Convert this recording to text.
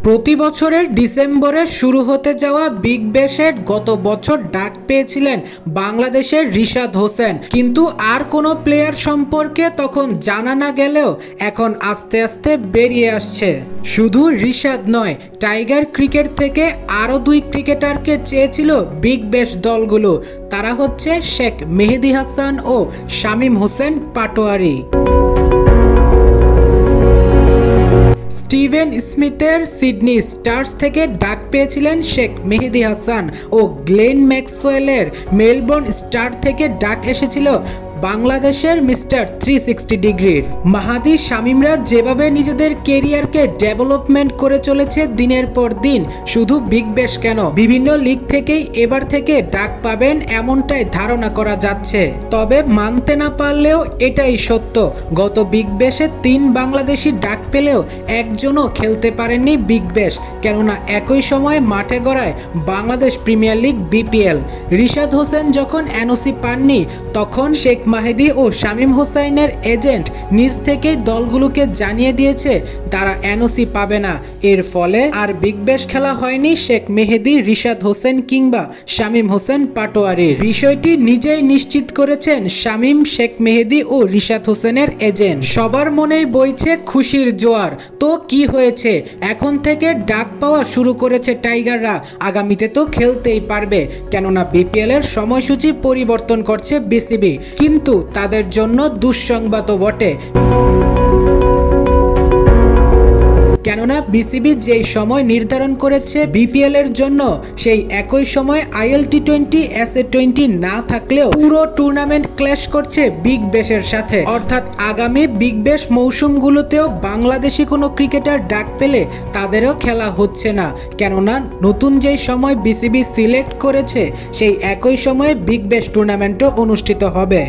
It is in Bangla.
প্রতি বছরের ডিসেম্বরে শুরু হতে যাওয়া বিগ ব্যাশে গত বছর ডাক পেয়েছিলেন বাংলাদেশের রিশাদ হোসেন, কিন্তু আর কোনো প্লেয়ার সম্পর্কে তখন জানা না গেলেও এখন আস্তে আস্তে বেরিয়ে আসছে। শুধু রিশাদ নয়, টাইগার ক্রিকেট থেকে আরও 2 ক্রিকেটারকে চেয়েছিল বিগ ব্যাশ দলগুলো। তারা হচ্ছে শেখ মেহেদী হাসান ও শামীম হোসেন পাটোয়ারি। স্টিভেন স্মিথের সিডনি স্টার্স থেকে ডাক পেয়েছিলেন শেখ মেহেদী হাসান ও গ্লেন ম্যাক্সওয়েলের মেলবোর্ন স্টার থেকে ডাক এসেছিল বাংলাদেশের মিস্টার 360 ডিগ্রির মাহাদি শামীমরা যেভাবে নিজেদের কেরিয়ারকে ডেভেলপমেন্ট করে চলেছে দিনের পর দিন, শুধু বিগ ব্যাশ কেন, বিভিন্ন লিগ থেকেই এবার থেকে ডাক পাবেন এমনটাই ধারণা করা যাচ্ছে। তবে মানতে না পারলেও এটাই সত্য, গত বিগ ব্যাশে 3 বাংলাদেশি ডাক পেলেও একজনও খেলতে পারেননি বিগ ব্যাশ, কেননা একই সময় মাঠে গড়ায় Bangladesh premier league BPL. Rishad Hossain যখন এনওসি পাননি, তখন শেখ মেহেদী ও শামীম হোসেনের এজেন্ট নিজ থেকেই দলগুলোকে জানিয়ে দিয়েছে তারা এনওসি পাবে না। এর ফলে আর বিগ ব্যাশ খেলা হয়নি শেখ মেহেদী, রিশাদ হোসেন কিংবা শামীম হোসেন পাটোয়ারির। বিষয়টি নিজেই নিশ্চিত করেছেন শামীম, শেখ মেহেদী ও রিশাদ হোসেনের এজেন্ট। সবার মনেই বইছে খুশির জোয়ার। তো কি হয়েছে, এখন থেকে ডাক পাওয়া শুরু করেছে টাইগাররা, আগামীতে তো খেলতেই পারবে, কেননা বিপিএল এর সময়সূচি পরিবর্তন করছে বিসিবি। কিন্তু তাদের জন্য দুঃসংবাদও বটে, কেননা বিসিবি যেই সময় নির্ধারণ করেছে বিপিএল এর জন্য, সেই একই সময় আইএল টি20 SA20 না থাকলেও পুরো টুর্নামেন্ট ক্ল্যাশ করছে বিগ ব্যাশের সাথে। অর্থাৎ আগামী বিগ ব্যাশ মৌসুমগুলোতেও বাংলাদেশি কোনো ক্রিকেটার ডাক পেলে তাদেরও খেলা হচ্ছে না, কেননা নতুন যেই সময় বিসিবি সিলেক্ট করেছে সেই একই সময়ে বিগ ব্যাশ টুর্নামেন্টও অনুষ্ঠিত হবে।